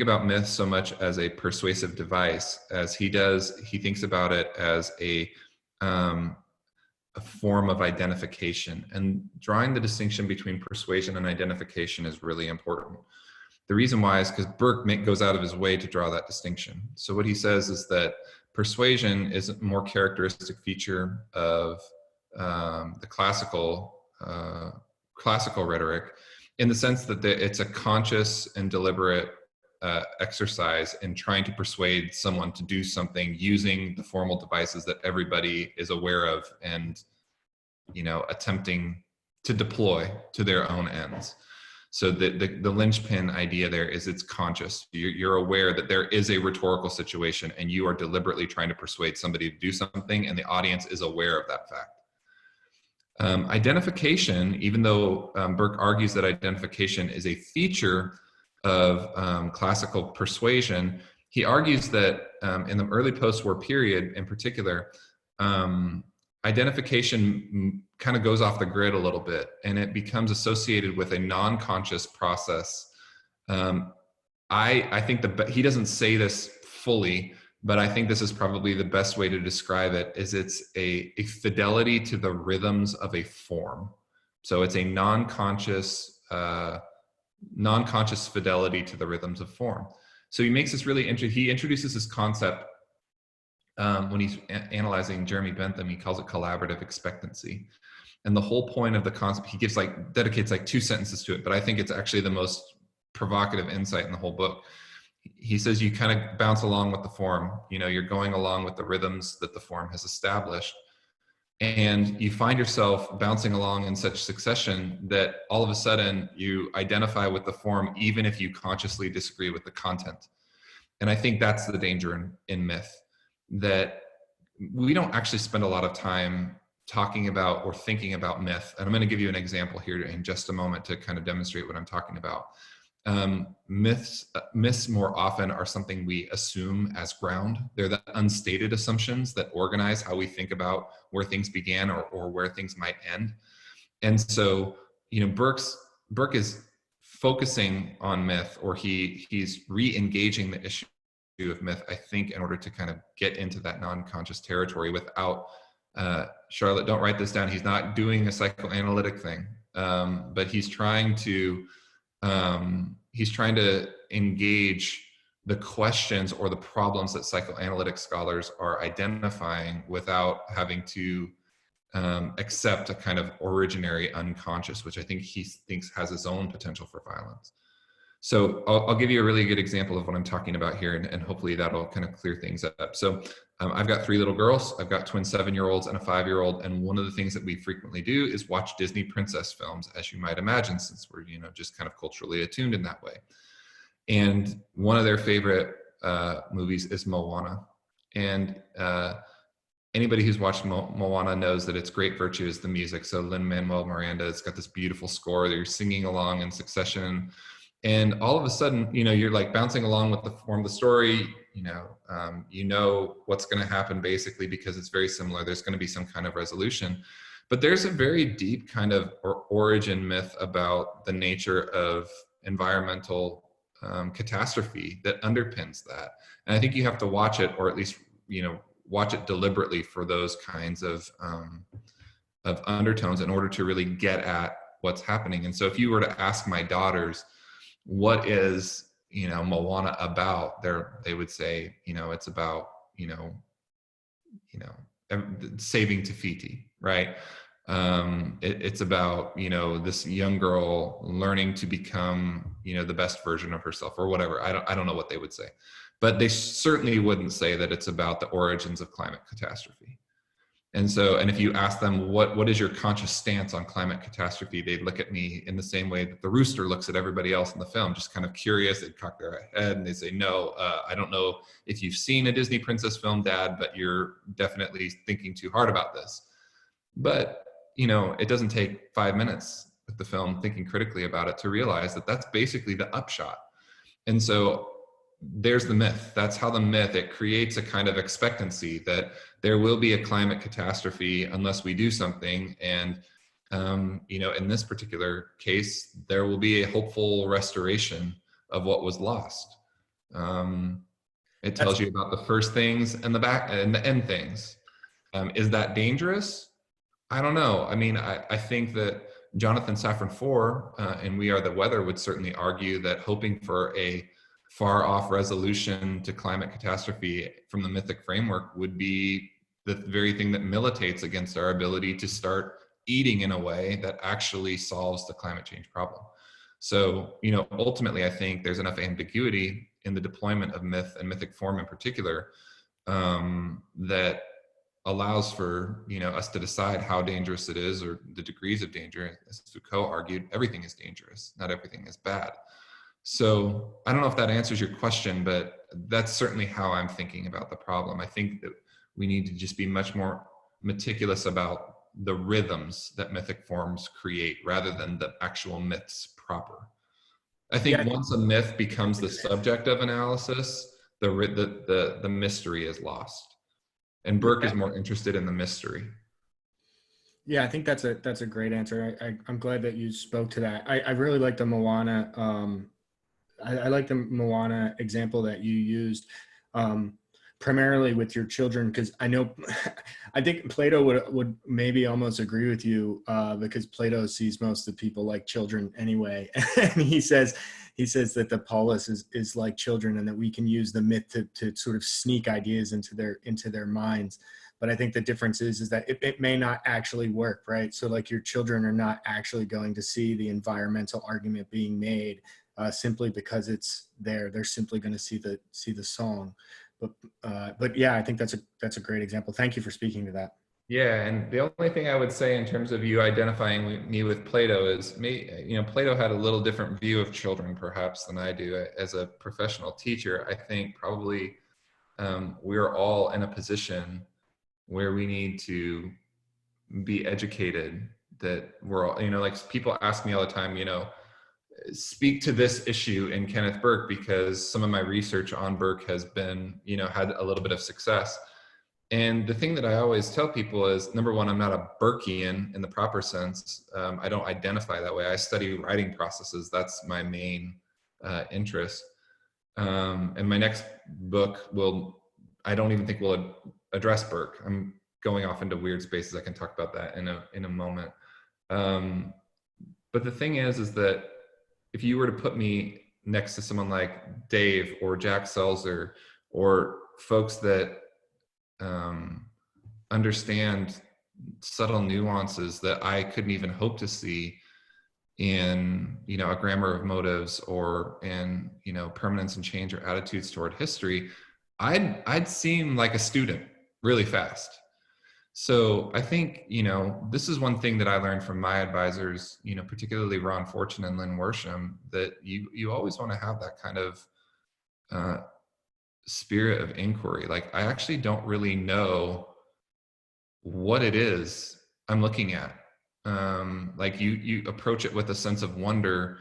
about myth so much as a persuasive device as he thinks about it as a form of identification. And drawing the distinction between persuasion and identification is really important. The reason why is because Burke goes out of his way to draw that distinction. So what he says is that persuasion is a more characteristic feature of the classical rhetoric, in the sense that it's a conscious and deliberate exercise in trying to persuade someone to do something using the formal devices that everybody is aware of and, attempting to deploy to their own ends. So the linchpin idea there is it's conscious. You're aware that there is a rhetorical situation and you are deliberately trying to persuade somebody to do something, and the audience is aware of that fact. Identification, even though Burke argues that identification is a feature of classical persuasion, he argues that in the early post-war period in particular, identification kind of goes off the grid a little bit, and it becomes associated with a non-conscious process. I think he doesn't say this fully, but I think this is probably the best way to describe it, is it's a fidelity to the rhythms of a form. So it's a non-conscious fidelity to the rhythms of form. So he makes this really interesting, he introduces this concept when he's analyzing Jeremy Bentham. He calls it collaborative expectancy. And the whole point of the concept, he gives dedicates 2 sentences to it, but I think it's actually the most provocative insight in the whole book. He says you kind of bounce along with the form, you're going along with the rhythms that the form has established. And you find yourself bouncing along in such succession that all of a sudden you identify with the form, even if you consciously disagree with the content. And I think that's the danger in myth, that we don't actually spend a lot of time talking about or thinking about myth. And I'm going to give you an example here in just a moment to kind of demonstrate what I'm talking about. Myths more often are something we assume as ground. They're the unstated assumptions that organize how we think about where things began or where things might end. And so, Burke is focusing on myth, or he's re-engaging the issue of myth, I think, in order to kind of get into that non-conscious territory without, Charlotte, don't write this down, he's not doing a psychoanalytic thing, but he's trying to engage the questions or the problems that psychoanalytic scholars are identifying without having to accept a kind of originary unconscious, which I think he thinks has its own potential for violence. So I'll give you a really good example of what I'm talking about here, and hopefully that'll kind of clear things up. So I've got 3 little girls. I've got twin 7-year-olds and a 5-year-old. And one of the things that we frequently do is watch Disney princess films, as you might imagine, since we're, just kind of culturally attuned in that way. And one of their favorite movies is Moana. And anybody who's watched Moana knows that its great virtue is the music. So Lin-Manuel Miranda, it's got this beautiful score that you're singing along in succession. And all of a sudden, you're like bouncing along with the form of the story. What's going to happen basically because it's very similar. There's going to be some kind of resolution. But there's a very deep kind of origin myth about the nature of environmental catastrophe that underpins that. And I think you have to watch it, or at least, watch it deliberately for those kinds of undertones in order to really get at what's happening. And so if you were to ask my daughters, what is, Moana about? They would say, it's about, saving Te-Fiti, right? It's about, this young girl learning to become, the best version of herself or whatever. I don't know what they would say, but they certainly wouldn't say that it's about the origins of climate catastrophe. And so, and if you ask them, what is your conscious stance on climate catastrophe? They'd look at me in the same way that the rooster looks at everybody else in the film, just kind of curious. They'd cock their head and they'd say, no, I don't know if you've seen a Disney princess film, Dad, but you're definitely thinking too hard about this. But, it doesn't take 5 minutes with the film thinking critically about it to realize that that's basically the upshot. And so there's the myth. That's how the myth, it creates a kind of expectancy that there will be a climate catastrophe unless we do something. And, in this particular case, there will be a hopeful restoration of what was lost. It tells you about the first things and the back and the end things. Is that dangerous? I don't know. I mean, I think that Jonathan Safran Foer and We Are the Weather would certainly argue that hoping for a far off resolution to climate catastrophe from the mythic framework would be the very thing that militates against our ability to start eating in a way that actually solves the climate change problem. So, ultimately, I think there's enough ambiguity in the deployment of myth and mythic form in particular that allows for, us to decide how dangerous it is or the degrees of danger. As Foucault argued, everything is dangerous, not everything is bad. So I don't know if that answers your question, but that's certainly how I'm thinking about the problem. I think that we need to just be much more meticulous about the rhythms that mythic forms create rather than the actual myths proper. I think Yeah. once a myth becomes the subject of analysis, the mystery is lost. And Burke is more interested in the mystery. Yeah, I think that's a great answer. I'm glad that you spoke to that. I really like the Moana. I like the Moana example that you used, primarily with your children, because I know, I think Plato would maybe almost agree with you, because Plato sees most of the people like children anyway, and he says that the polis is like children, and that we can use the myth to sort of sneak ideas into their minds. But I think the difference is that it may not actually work, right? So like your children are not actually going to see the environmental argument being made simply because it's there. They're simply going to see the song. But yeah, I think that's a great example. Thank you for speaking to that. Yeah, and the only thing I would say in terms of you identifying me with Plato is Plato had a little different view of children perhaps than I do. As a professional teacher, I think probably we're all in a position where we need to be educated, that we're all, like people ask me all the time, speak to this issue in Kenneth Burke, because some of my research on Burke has been, had a little bit of success. And the thing that I always tell people is, number one, I'm not a Burkean in the proper sense. I don't identify that way. I study writing processes. That's my main interest. And my next book I don't even think will address Burke. I'm going off into weird spaces. I can talk about that in a moment. But the thing is that if you were to put me next to someone like Dave or Jack Selzer, or folks that understand subtle nuances that I couldn't even hope to see in, a grammar of motives, or in, permanence and change, or attitudes toward history, I'd seem like a student really fast. So I think, this is one thing that I learned from my advisors, particularly Ron Fortune and Lynn Worsham, that you always want to have that kind of spirit of inquiry. Like, I actually don't really know what it is I'm looking at. Like you approach it with a sense of wonder,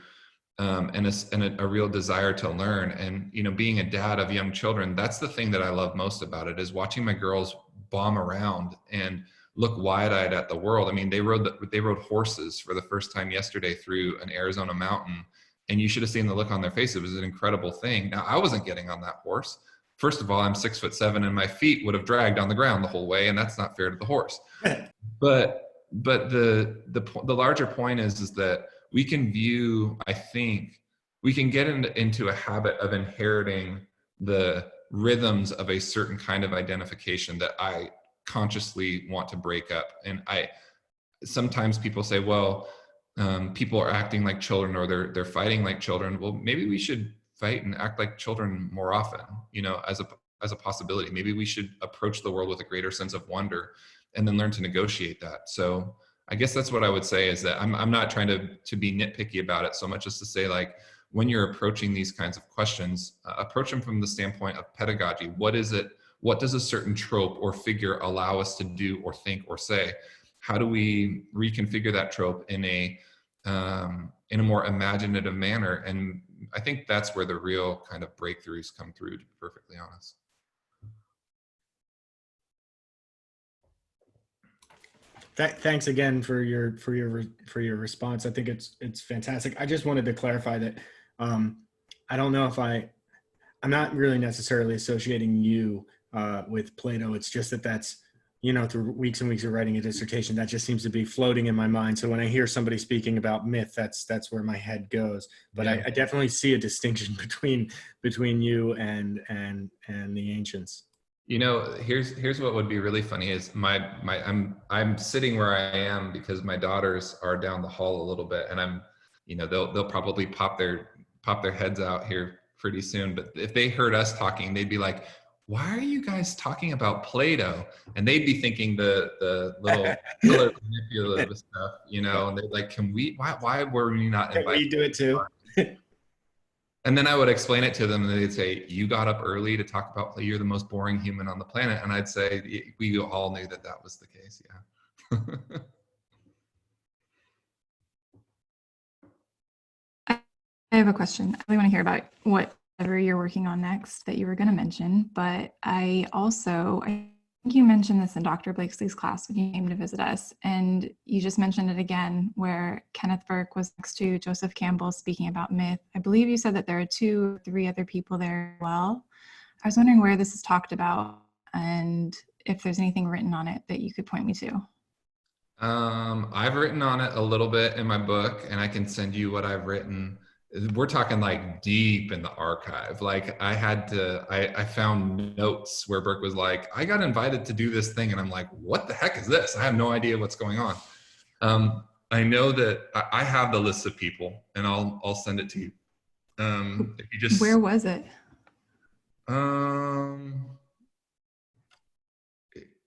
and a real desire to learn. And, being a dad of young children, that's the thing that I love most about it, is watching my girls bomb around and look wide-eyed at the world. I mean, they rode horses for the first time yesterday through an Arizona mountain, and you should have seen the look on their face. It was an incredible thing. Now, I wasn't getting on that horse. First of all, I'm 6'7", and my feet would have dragged on the ground the whole way, and that's not fair to the horse. But the larger point is that we can view, I think, we can get into a habit of inheriting the rhythms of a certain kind of identification that I consciously want to break up. And sometimes people say, well, people are acting like children, or they're fighting like children. Well, maybe we should fight and act like children more often, as a possibility. Maybe we should approach the world with a greater sense of wonder, and then learn to negotiate that. So I guess that's what I would say, is that I'm not trying to be nitpicky about it so much as to say, like, when you're approaching these kinds of questions, approach them from the standpoint of pedagogy. What is it? What does a certain trope or figure allow us to do or think or say? How do we reconfigure that trope in a more imaginative manner? And I think that's where the real kind of breakthroughs come through, to be perfectly honest. Thanks again for your response. I think it's fantastic. I just wanted to clarify that I don't know if I'm not really necessarily associating you with Plato. It's just that's, through weeks and weeks of writing a dissertation, that just seems to be floating in my mind. So when I hear somebody speaking about myth, that's where my head goes. But yeah. I definitely see a distinction between you and the ancients. Here's what would be really funny is I'm sitting where I am because my daughters are down the hall a little bit, and I'm, they'll probably pop their heads out here pretty soon. But if they heard us talking, they'd be like, "Why are you guys talking about Plato?" And they'd be thinking the little manipulative stuff, and they're like, "Can we? Why were we not invited?" Can we do it too? And then I would explain it to them, and they'd say, "You got up early to talk about, you're the most boring human on the planet." And I'd say, we all knew that was the case. Yeah. have a question. I really want to hear about whatever you're working on next that you were going to mention, but I think you mentioned this in Dr. Blakesley's class when you came to visit us, and you just mentioned it again where Kenneth Burke was next to Joseph Campbell speaking about myth. I believe you said that there are 2 or 3 other people there as well. I was wondering where this is talked about and if there's anything written on it that you could point me to. I've written on it a little bit in my book, and I can send you what I've written. We're talking like deep in the archive. Like I found notes where Burke was like, I got invited to do this thing. And I'm like, what the heck is this? I have no idea what's going on. I know that I have the list of people, and I'll send it to you. If you just, where was it?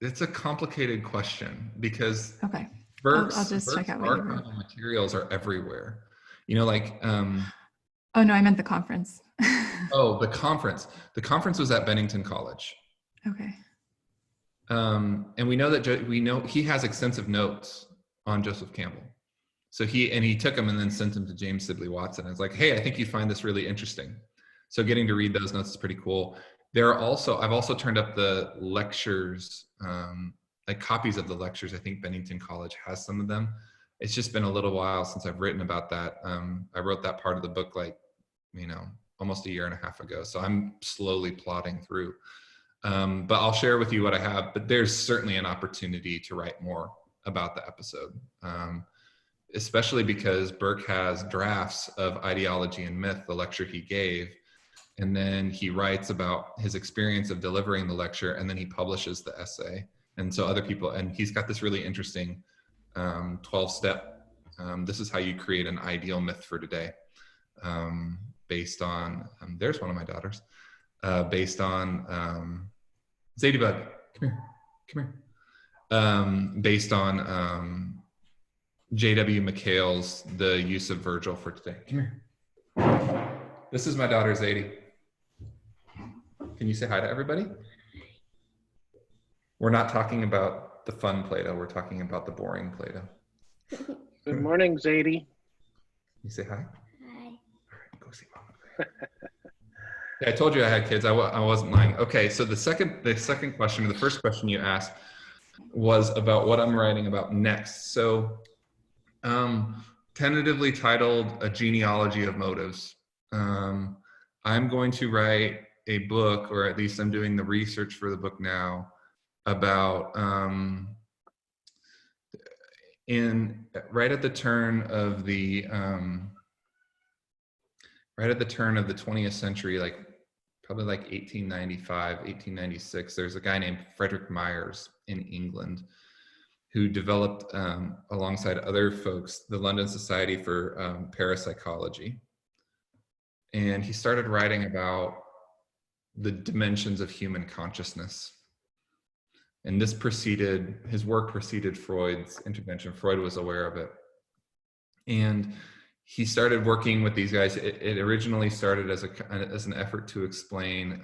It's a complicated question because okay. Burke's, I'll just check out what you wrote. archival materials are everywhere. You know, like, oh no, I meant the conference. oh, the conference. The conference was at Bennington College. Okay. And we know that he has extensive notes on Joseph Campbell. So he took them and then sent them to James Sibley Watson. It's like, hey, I think you find this really interesting. So getting to read those notes is pretty cool. I've also turned up the lectures, like copies of the lectures. I think Bennington College has some of them. It's just been a little while since I've written about that. I wrote that part of the book like, almost a year and a half ago. So I'm slowly plodding through. But I'll share with you what I have, but there's certainly an opportunity to write more about the episode. Especially because Burke has drafts of Ideology and Myth, the lecture he gave, and then he writes about his experience of delivering the lecture, and then he publishes the essay. And so other people, and he's got this really interesting 12-step, this is how you create an ideal myth for today, based on, there's one of my daughters, based on, Zadybug, come here, based on J.W. McHale's The Use of Virgil for Today. Come here. This is my daughter, Zadie. Can you say hi to everybody? We're not talking about the fun Play-Doh. We're talking about the boring Play-Doh. Good morning, Zadie. You say hi? Hi. All right, go see Mom. Yeah, I told you I had kids. I wasn't lying. Okay, so the second question, or the first question you asked, was about what I'm writing about next. So, tentatively titled A Genealogy of Motives. I'm going to write a book, or at least I'm doing the research for the book now, about right at the turn of the 20th century, like probably like 1895, 1896, there's a guy named Frederick Myers in England who developed, alongside other folks, the London Society for Parapsychology. And he started writing about the dimensions of human consciousness. And his work preceded Freud's intervention. Freud was aware of it. And he started working with these guys. It originally started as an effort to explain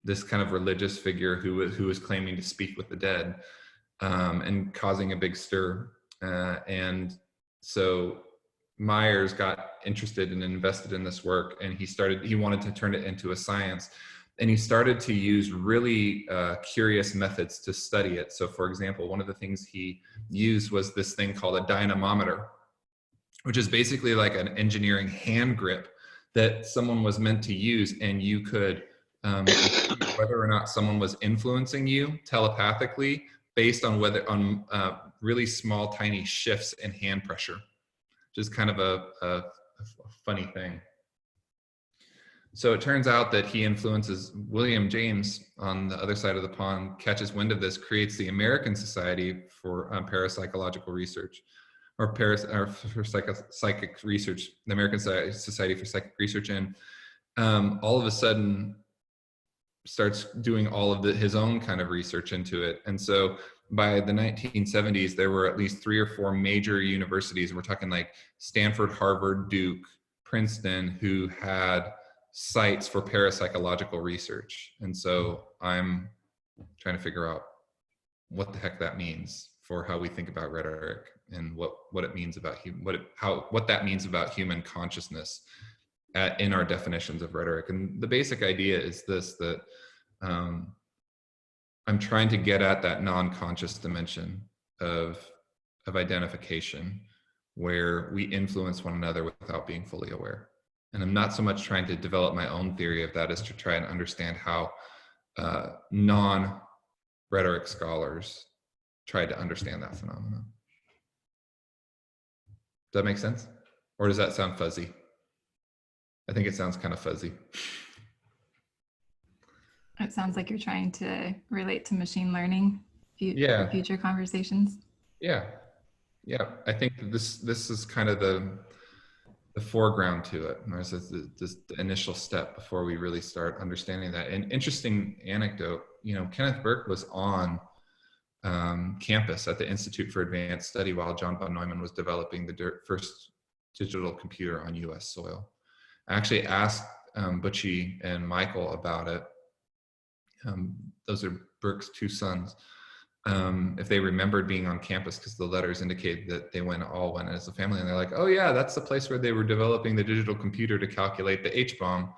this kind of religious figure who was claiming to speak with the dead, and causing a big stir. And so Myers got interested and invested in this work, and he wanted to turn it into a science. And he started to use really curious methods to study it. So for example, one of the things he used was this thing called a dynamometer, which is basically like an engineering hand grip that someone was meant to use, and you could whether or not someone was influencing you telepathically based on really small, tiny shifts in hand pressure, which is kind of a funny thing. So it turns out that he influences William James on the other side of the pond, catches wind of this, creates the American Society for Parapsychological Research, or for psychic research, the American Society for Psychic Research, and all of a sudden starts doing all of his own kind of research into it. And so by the 1970s, there were at least 3 or 4 major universities, and we're talking like Stanford, Harvard, Duke, Princeton, who had sites for parapsychological research. And so I'm trying to figure out what the heck that means for how we think about rhetoric and what it means about what that means about human consciousness in our definitions of rhetoric. And the basic idea is this, that I'm trying to get at that non-conscious dimension of identification, where we influence one another without being fully aware. And I'm not so much trying to develop my own theory of that as to try and understand how non-rhetoric scholars try to understand that phenomenon. Does that make sense? Or does that sound fuzzy? I think it sounds kind of fuzzy. It sounds like you're trying to relate to machine learning for future conversations. Yeah. I think that this is kind of the foreground to it. There's this initial step before we really start understanding that. An interesting anecdote, Kenneth Burke was on campus at the Institute for Advanced Study while John von Neumann was developing the first digital computer on US soil. I actually asked Butchie and Michael about it. Those are Burke's two sons. If they remembered being on campus, because the letters indicate that they all went as a family, and they're like, oh yeah, that's the place where they were developing the digital computer to calculate the H-bomb.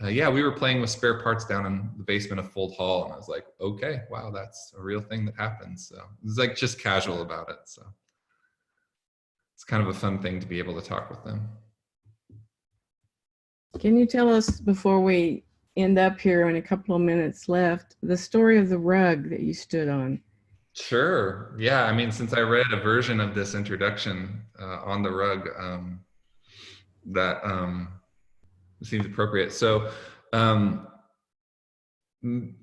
Yeah, we were playing with spare parts down in the basement of Fold Hall. And I was like, okay, wow, that's a real thing that happens. So it's like just casual about it. So it's kind of a fun thing to be able to talk with them. Can you tell us, before we end up here in a couple of minutes left, the story of the rug that you stood on? Sure. Yeah. I mean, since I read a version of this introduction on the rug, that seems appropriate. So,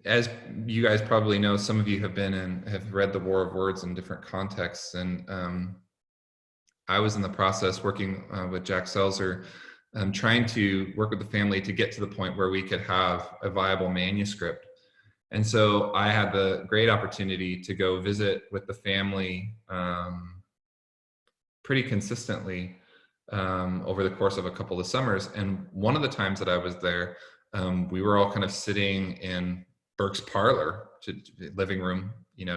as you guys probably know, some of you have been and have read The War of Words in different contexts, and I was in the process working with Jack Seltzer, trying to work with the family to get to the point where we could have a viable manuscript. And so I had the great opportunity to go visit with the family pretty consistently over the course of a couple of summers. And one of the times that I was there, we were all kind of sitting in Burke's parlor, living room,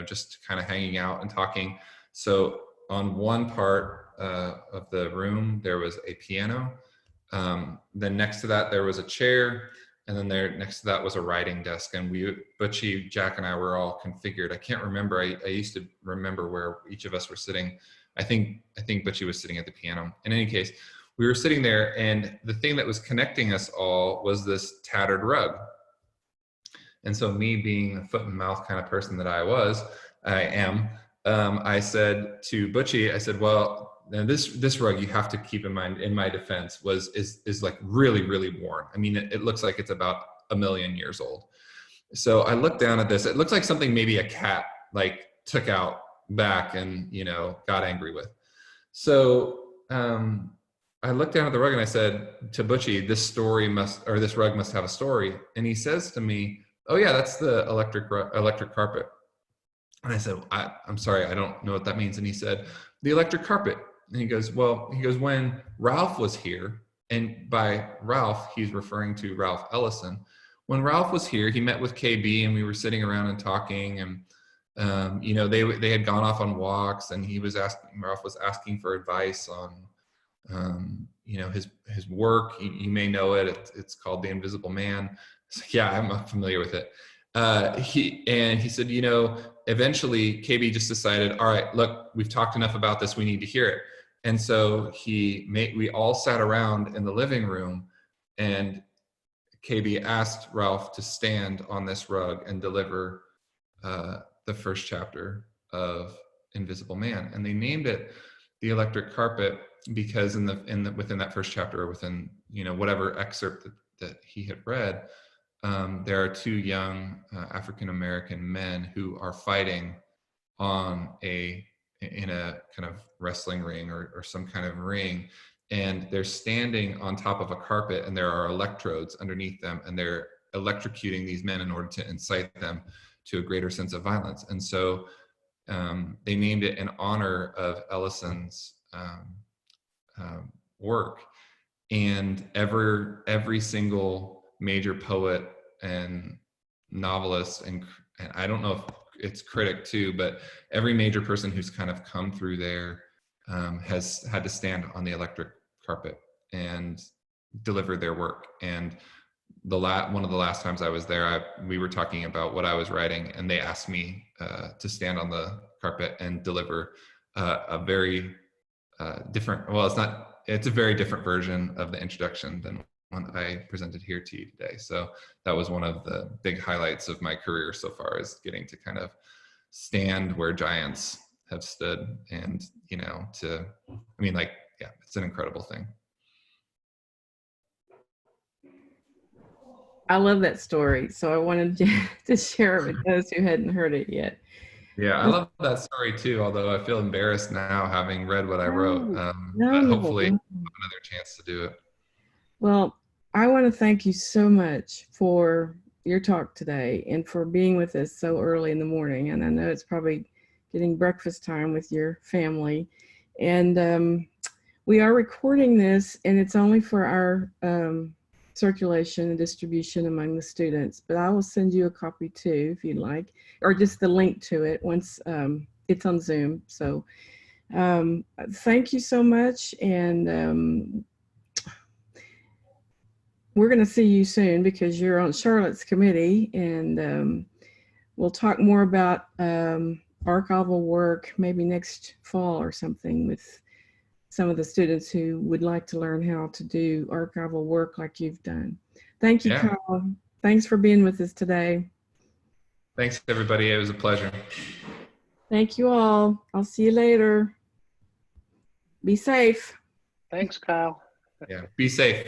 just kind of hanging out and talking. So on one part of the room, there was a piano. Then next to that, there was a chair. And then next to that was a writing desk. And Butchie, Jack, and I were all configured. I can't remember. I used to remember where each of us were sitting. I think Butchie was sitting at the piano. In any case, we were sitting there, and the thing that was connecting us all was this tattered rug. And so, me being a foot and mouth kind of person that I am, I said to Butchie, I said, well, now this rug, you have to keep in mind, in my defense, is like really, really worn. I mean, it looks like it's about 1 million years old. So I looked down at this. It looks like something maybe a cat like took out back and got angry with. So I looked down at the rug and I said to Butchie, this rug must have a story. And he says to me, oh yeah, that's the electric carpet. And I said, I'm sorry, I don't know what that means. And he said, the electric carpet. And he goes, when Ralph was here, and by Ralph, he's referring to Ralph Ellison. When Ralph was here, he met with KB, and we were sitting around and talking, and they had gone off on walks, and Ralph was asking for advice on his work. You may know it. It's called The Invisible Man. So, yeah, I'm familiar with it. He said, eventually KB just decided, all right, look, we've talked enough about this. We need to hear it. And so we all sat around in the living room, and KB asked Ralph to stand on this rug and deliver the first chapter of Invisible Man. And they named it The Electric Carpet because within that first chapter, or within whatever excerpt that he had read, there are two young African-American men who are fighting in a kind of wrestling ring or some kind of ring, and they're standing on top of a carpet, and there are electrodes underneath them, and they're electrocuting these men in order to incite them to a greater sense of violence. And so they named it in honor of Ellison's work. And every single major poet and novelist, and I don't know its critic too, but every major person who's kind of come through there has had to stand on the electric carpet and deliver their work. And one of the last times I was there, we were talking about what I was writing, and they asked me to stand on the carpet and deliver a very different, well, it's a very different version of the introduction than one I presented here to you today. So that was one of the big highlights of my career so far, is getting to kind of stand where giants have stood. And, you know, yeah, it's an incredible thing. I love that story, so I wanted to share it with those who hadn't heard it yet. Yeah, I love that story too, although I feel embarrassed now having read what I wrote. But hopefully I'll have another chance to do it. Well, I want to thank you so much for your talk today and for being with us so early in the morning. And I know it's probably getting breakfast time with your family. And we are recording this, and it's only for our circulation and distribution among the students, but I will send you a copy too if you'd like, or just the link to it once it's on Zoom. So thank you so much, and we're going to see you soon because you're on Charlotte's committee, and we'll talk more about archival work maybe next fall or something with some of the students who would like to learn how to do archival work like you've done. Thank you, Yeah. Kyle. Thanks for being with us today. Thanks, everybody. It was a pleasure. Thank you all. I'll see you later. Be safe. Thanks, Kyle. Yeah, be safe.